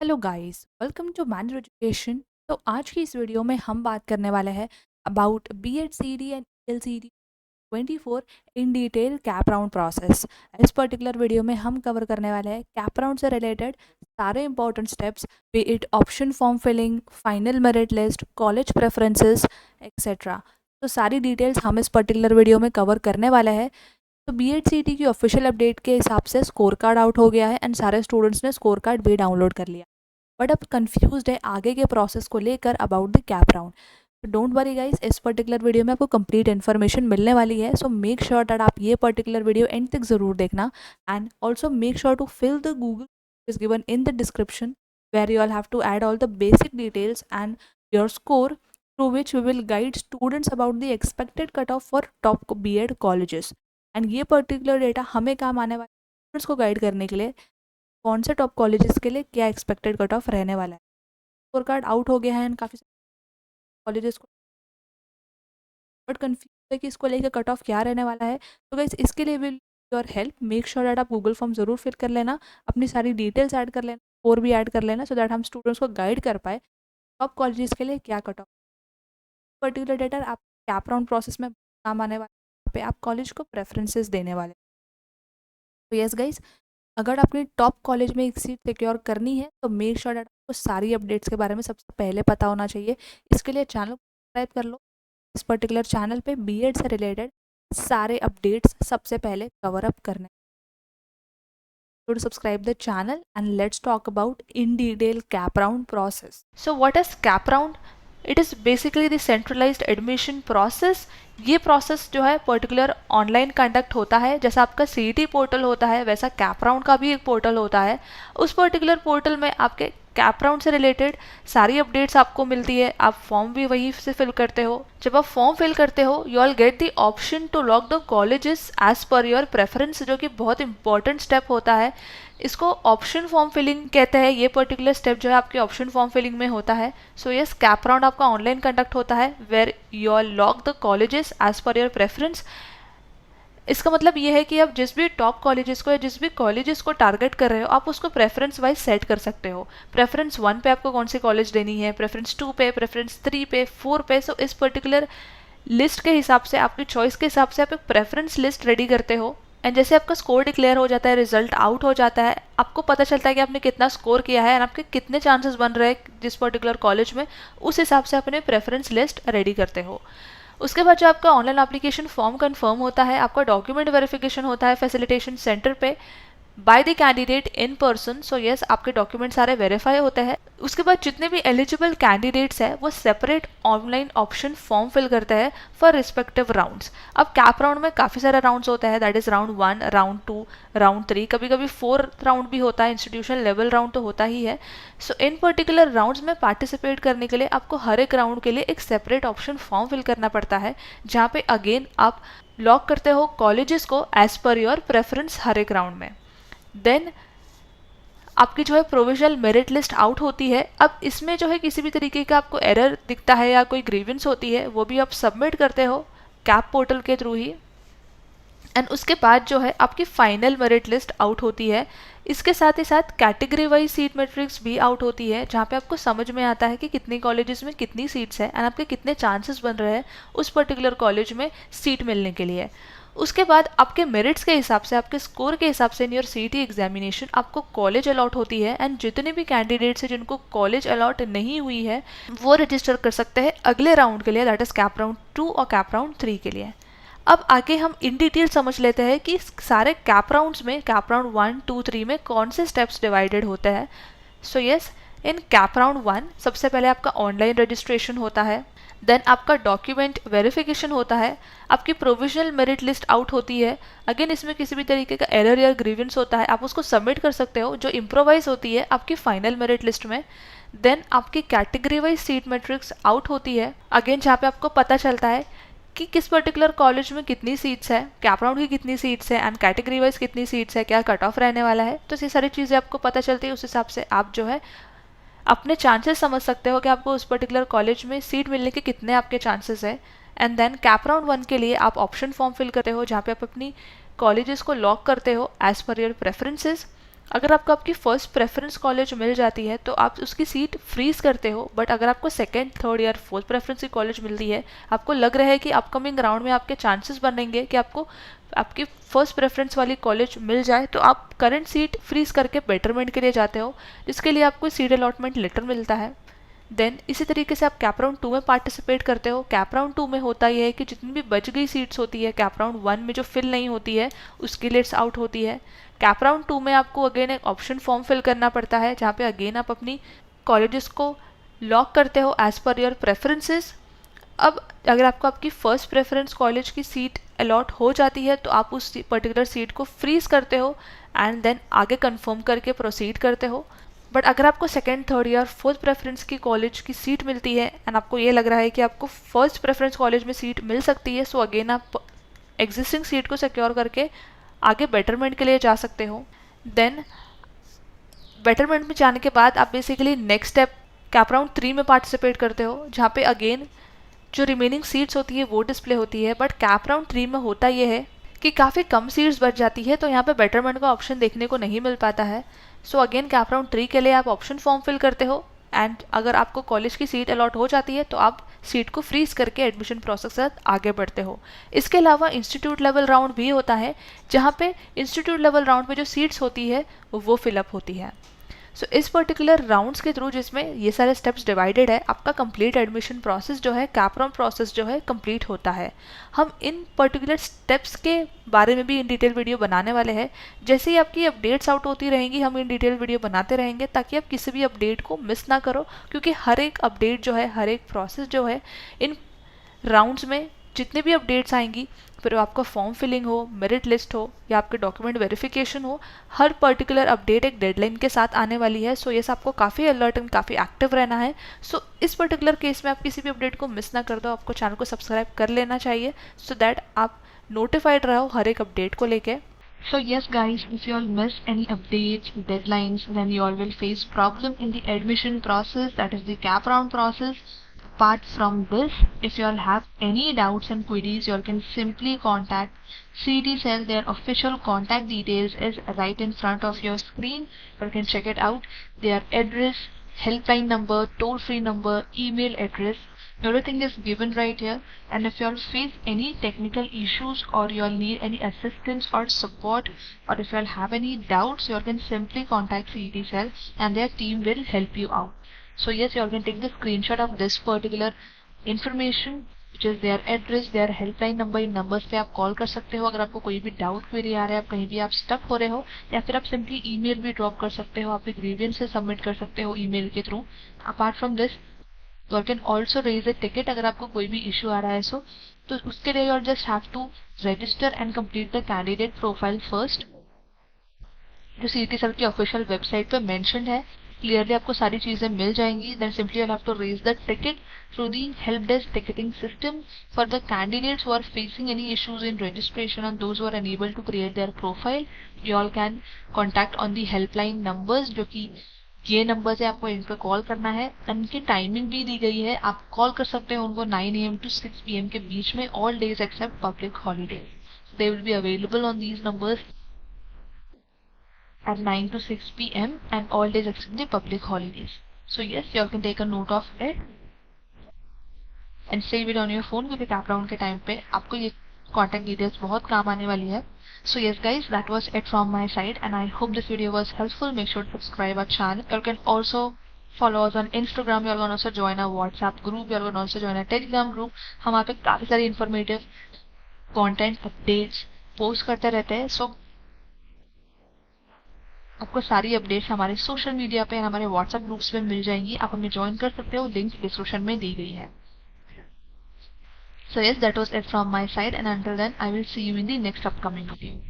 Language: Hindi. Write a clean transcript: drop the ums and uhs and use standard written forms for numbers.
Hello guys, welcome to Manner Education. तो आज की इस वीडियो में हम बात करने वाले हैं about BEd CD and LCD 24 in detail CAP round process. इस पर्टिकुलर वीडियो में हम कवर करने वाले हैं कैप राउंड से रिलेटेड सारे important steps, be it option form filling, final merit list, college preferences etcetera. तो सारी डिटेल्स हम इस पर्टिकुलर वीडियो में कवर करने वाले हैं। तो बीएड सीटी की ऑफिशियल अपडेट के हिसाब से स्कोर कार्ड आउट हो गया है एंड सारे स्टूडेंट्स ने स्कोर कार्ड भी डाउनलोड कर लिया, बट अब कंफ्यूज्ड है आगे के प्रोसेस को लेकर अबाउट द कैप राउंड। तो डोंट वरी गाइस, इस पर्टिकुलर वीडियो में आपको कंप्लीट इन्फॉर्मेशन मिलने वाली है। सो मेक श्योर दैट आप ये पर्टिकुलर वीडियो एंड तक ज़रूर देखना and also make sure to fill the Google is given in the description where you all have to add all the basic details and your score through which we will guide students about the expected cut off for top BEd colleges. And ये पर्टिकुलर डेटा हमें काम आने वाले स्टूडेंट्स को गाइड करने के लिए कौन से टॉप कॉलेजेस के लिए क्या एक्सपेक्टेड कट ऑफ रहने वाला है। स्कोर कार्ड आउट हो गया है एंड काफ़ी कॉलेजेस को बट कन्फ्यूज है कि इसको लेकर कट ऑफ क्या रहने वाला है। तो गाइस, इसके लिए will your help, make sure that आप गूगल फॉर्म ज़रूर फिल कर लेना, अपनी सारी डिटेल्स ऐड कर लेना, और भी ऐड कर लेना, सो दैट हम स्टूडेंट्स को गाइड कर पाए टॉप कॉलेजेस के लिए क्या कट ऑफ पर्टिकुलर डेटा आप कैप राउंड प्रोसेस में काम आने वाले पे आप कॉलेज को प्रेफरेंसेस देने वाले। तो यस गाइस, अगर आपने टॉप कॉलेज में एक सीट सिक्योर करनी है तो मेक श्योर दैट आपको सारी अपडेट्स के बारे में सबसे पहले पता होना चाहिए। इसके लिए चैनल को सब्सक्राइब कर लो। इस पर्टिकुलर चैनल पे बीएड से रिलेटेड सारे अपडेट्स सबसे पहले कवर अप करने। To subscribe the channel and let's talk about in detail cap round process. So what is cap round? It is basically the centralized admission process. ये प्रोसेस जो है पर्टिकुलर ऑनलाइन कंडक्ट होता है। जैसा आपका सीईटी पोर्टल होता है वैसा कैप राउंड का भी एक पोर्टल होता है। उस पर्टिकुलर पोर्टल में आपके कैप राउंड से रिलेटेड सारी अपडेट्स आपको मिलती है। आप फॉर्म भी वहीं से फिल करते हो। जब आप फॉर्म फिल करते हो you all get the option to lock the colleges as per your preference, जो कि बहुत इंपॉर्टेंट स्टेप होता है। इसको ऑप्शन फॉर्म फिलिंग कहते हैं। ये पर्टिकुलर स्टेप जो है आपके ऑप्शन फॉर्म फिलिंग में होता है। सो यस, कैप राउंड आपका ऑनलाइन कंडक्ट होता है where you all lock the colleges as per your preference. इसका मतलब ये है कि आप जिस भी टॉप कॉलेजेस को या जिस भी कॉलेजेस को टारगेट कर रहे हो आप उसको प्रेफरेंस वाइज सेट कर सकते हो। प्रेफरेंस 1 पे आपको कौन सी कॉलेज देनी है, प्रेफरेंस 2 पे, प्रेफरेंस 3 पे, 4 पे। सो इस पर्टिकुलर लिस्ट के हिसाब से, आपकी चॉइस के हिसाब से आप एक प्रेफरेंस लिस्ट रेडी करते हो। एंड जैसे आपका स्कोर डिक्लेयर हो जाता है, रिजल्ट आउट हो जाता है, आपको पता चलता है कि आपने कितना स्कोर किया है और आपके कितने चांसेस बन रहे हैं जिस पर्टिकुलर कॉलेज में, उस हिसाब से अपने प्रेफरेंस लिस्ट रेडी करते हो। उसके बाद जो आपका ऑनलाइन एप्लीकेशन फॉर्म कंफर्म होता है, आपका डॉक्यूमेंट वेरिफिकेशन होता है फैसिलिटेशन सेंटर पे by the candidate in person. So yes, आपके डॉक्यूमेंट सारे वेरीफाई होते हैं। उसके बाद जितने भी एलिजिबल कैंडिडेट्स हैं वो separate online option form fill करते हैं फॉर रिस्पेक्टिव राउंड्स। अब कैप राउंड में काफ़ी सारे राउंड्स होते हैं, that is round 1, round 2, round 3, कभी कभी 4th राउंड भी होता है, इंस्टीट्यूशन लेवल राउंड तो होता ही है। सो इन पर्टिकुलर राउंड्स में पार्टिसिपेट करने के लिए आपको हर एक राउंड के लिए एक सेपरेट ऑप्शन फॉर्म फिल करना पड़ता है, जहाँ पे अगेन आप लॉक करते हो कॉलेजेस को एज पर योर प्रेफरेंस हर एक राउंड में। देन आपकी जो है प्रोविजनल मेरिट लिस्ट आउट होती है। अब इसमें जो है किसी भी तरीके का आपको एरर दिखता है या कोई ग्रीवेंस होती है वो भी आप सबमिट करते हो कैप पोर्टल के थ्रू ही। एंड उसके बाद जो है आपकी फाइनल मेरिट लिस्ट आउट होती है। इसके साथ ही साथ कैटेगरी वाइज सीट मैट्रिक्स भी आउट होती है, जहाँ पे आपको समझ में आता है कि कितनी कॉलेजेस में कितनी सीट्स हैं एंड आपके कितने चांसेस बन रहे हैं उस पर्टिकुलर कॉलेज में सीट मिलने के लिए। उसके बाद आपके मेरिट्स के हिसाब से, आपके स्कोर के हिसाब से इन योर सीटी एग्जामिनेशन आपको कॉलेज अलॉट होती है। एंड जितने भी कैंडिडेट्स हैं जिनको कॉलेज अलॉट नहीं हुई है वो रजिस्टर कर सकते हैं अगले राउंड के लिए, दैट इज कैप राउंड 2 और कैप राउंड 3 के लिए। अब आगे हम इन डिटेल समझ लेते हैं कि सारे कैप राउंड्स में, कैप राउंड 1, 2, 3 में कौन से स्टेप्स डिवाइडेड होते हैं। सो यस, इन कैप राउंड 1 सबसे पहले आपका ऑनलाइन रजिस्ट्रेशन होता है। देन आपका डॉक्यूमेंट वेरिफिकेशन होता है, आपकी प्रोविजनल मेरिट लिस्ट आउट होती है। अगेन इसमें किसी भी तरीके का एरर या ग्रीवेंस होता है आप उसको सबमिट कर सकते हो, जो इम्प्रोवाइज होती है आपकी फाइनल मेरिट लिस्ट में। देन आपकी category wise seat matrix out होती है, अगेन जहाँ पे आपको पता चलता है कि किस पर्टिकुलर कॉलेज में कितनी सीट्स है, कैप राउंड की कितनी सीट्स है एंड कैटेगरी वाइज कितनी सीट्स है, क्या कट ऑफ रहने वाला है। तो ये सारी चीज़ें आपको पता चलती है, उस हिसाब से आप जो है अपने चांसेस समझ सकते हो कि आपको उस पर्टिकुलर कॉलेज में सीट मिलने के कितने आपके चांसेस है। एंड देन कैप राउंड 1 के लिए आप ऑप्शन फॉर्म फिल करते हो, जहाँ पे आप अपनी कॉलेजेस को लॉक करते हो एज पर योर प्रेफरेंसेस। अगर आपको आपकी फर्स्ट प्रेफरेंस कॉलेज मिल जाती है तो आप उसकी सीट फ्रीज करते हो, बट अगर आपको सेकंड, थर्ड या फोर्थ प्रेफरेंस की कॉलेज मिलती है, आपको लग रहा है कि अपकमिंग राउंड में आपके चांसेस बनेंगे कि आपको आपकी फर्स्ट प्रेफरेंस वाली कॉलेज मिल जाए, तो आप करंट सीट फ्रीज करके बेटरमेंट के लिए जाते हो, जिसके लिए आपको सीट अलॉटमेंट लेटर मिलता है। देन इसी तरीके से आप कैप राउंड 2 में पार्टिसिपेट करते हो। कैप राउंड 2 में होता यह है कि जितनी भी बच गई सीट्स होती है कैप राउंड 1 में जो फिल नहीं होती है, उसकी लिस्ट आउट होती है। कैप राउंड 2 में आपको अगेन एक ऑप्शन फॉर्म फिल करना पड़ता है, जहाँ पे अगेन आप अपनी कॉलेजेस को लॉक करते हो एज पर योर प्रेफरेंसेस। अब अगर आपको आपकी फर्स्ट प्रेफरेंस कॉलेज की सीट अलॉट हो जाती है तो आप उस पर्टिकुलर सीट को फ्रीज करते हो एंड देन आगे कंफर्म करके प्रोसीड करते हो। बट अगर आपको सेकेंड, थर्ड या फोर्थ प्रेफरेंस की कॉलेज की सीट मिलती है एंड आपको ये लग रहा है कि आपको फर्स्ट प्रेफरेंस कॉलेज में सीट मिल सकती है, सो अगेन आप एग्जिस्टिंग सीट को सिक्योर करके आगे बेटरमेंट के लिए जा सकते हो। देन बेटरमेंट में जाने के बाद आप basically next step cap round 3 में पार्टिसिपेट करते हो, जहाँ पे अगेन जो रिमेनिंग सीट्स होती है वो डिस्प्ले होती है। बट कैप राउंड 3 में होता ये है कि काफ़ी कम सीट्स बच जाती है, तो यहाँ पे बेटरमेंट का ऑप्शन देखने को नहीं मिल पाता है। सो अगेन कैप राउंड 3 के लिए आप ऑप्शन फॉर्म फिल करते हो एंड अगर आपको कॉलेज की सीट अलॉट हो जाती है तो आप सीट को फ्रीज करके एडमिशन प्रोसेस के साथ आगे बढ़ते हो। इसके अलावा इंस्टीट्यूट लेवल राउंड भी होता है, जहाँ पे इंस्टीट्यूट लेवल राउंड में जो सीट्स होती है वो फिलअप होती है। सो इस पर्टिकुलर राउंड्स के थ्रू जिसमें ये सारे स्टेप्स डिवाइडेड है, आपका कंप्लीट एडमिशन प्रोसेस जो है, कैप राउंड प्रोसेस जो है कंप्लीट होता है। हम इन पर्टिकुलर स्टेप्स के बारे में भी इन डिटेल वीडियो बनाने वाले हैं। जैसे ही आपकी अपडेट्स आउट होती रहेंगी हम इन डिटेल वीडियो बनाते रहेंगे, ताकि आप किसी भी अपडेट को मिस ना करो, क्योंकि हर एक अपडेट जो है, हर एक प्रोसेस जो है, इन राउंड्स में जितने भी अपडेट्स आएंगी, फिर आपका फॉर्म फिलिंग हो, मेरिट लिस्ट हो या आपके डॉक्यूमेंट वेरिफिकेशन हो, हर पर्टिकुलर अपडेट एक डेडलाइन के साथ आने वाली है। सो यस, आपको काफ़ी अलर्ट एंड काफ़ी एक्टिव रहना है। सो इस पर्टिकुलर केस में आप किसी भी अपडेट को मिस ना कर दो, आपको चैनल को सब्सक्राइब कर लेना चाहिए, सो दैट आप नोटिफाइड रहो हर एक अपडेट को लेके। So yes guys, if you all miss any updates, deadlines, then you all will face problem in the admission process, that is the cap round process. Apart from this, if you all have any doubts and queries, you all can simply contact CT Cell. Their official contact details is right in front of your screen. You can check it out. Their address, helpline number, toll-free number, email address, everything is given right here. And if you all face any technical issues or you all need any assistance or support, or if you all have any doubts, you all can simply contact CT Cell and their team will help you out. So yes, you all can take the screenshot of this particular information, which is their address, their helpline number. In numbers पे आप कॉल कर सकते हो अगर आपको कोई भी डाउट क्वेरी आ रहा है, आप कहीं भी आप स्टक हो रहे हो, या फिर आप सिंपली ईमेल भी ड्रॉप कर सकते हो, आप एक ग्रीवियंस सबमिट कर सकते हो ईमेल के through. Apart from this, you can also raise a ticket अगर आपको कोई भी इशू आ रहा है। सो तो उसके लिए you just have to register and complete the candidate profile first, जो सीटी सर की ऑफिशियल वेबसाइट पे मेंशन्ड है। क्लियरली आपको सारी चीजें मिल जाएंगी। Then simply you'll have to raise the ticket through the help desk ticketing system. For the candidates who are facing any issues in registration and those who are unable to create their profile, you all can contact on the helpline numbers, जो कि ये नंबर से आपको इन पर कॉल करना है। इनकी टाइमिंग भी दी गई है, आप कॉल कर सकते हो उनको 9 AM to 6 PM के बीच में, all days except public holiday. They will be available on these numbers at 9 to 6 PM and all days except the public holidays. So yes, you all can take a note of it and save it on your phone, क्योंकि कैप राउंड के टाइम पे आपको ये कॉन्टेक्ट डिटेल्स बहुत काम आने वाली है। So yes guys, that was it from my side and I hope this video was helpful. Make sure to subscribe our channel. You can also follow us on Instagram. You all can also join our WhatsApp group. You all can also join our Telegram group. हम वहाँ पे काफी सारी इन्फॉर्मेटिव कंटेंट अपडेट्स पोस्ट करते रहते हैं। सो आपको सारी अपडेट्स हमारे सोशल मीडिया पे, हमारे व्हाट्सएप ग्रुप्स में मिल जाएंगी। आप हमें ज्वाइन कर सकते हो, लिंक डिस्क्रिप्शन में दी गई है। So yes, that was it from my side and until then I will see you in the next upcoming video.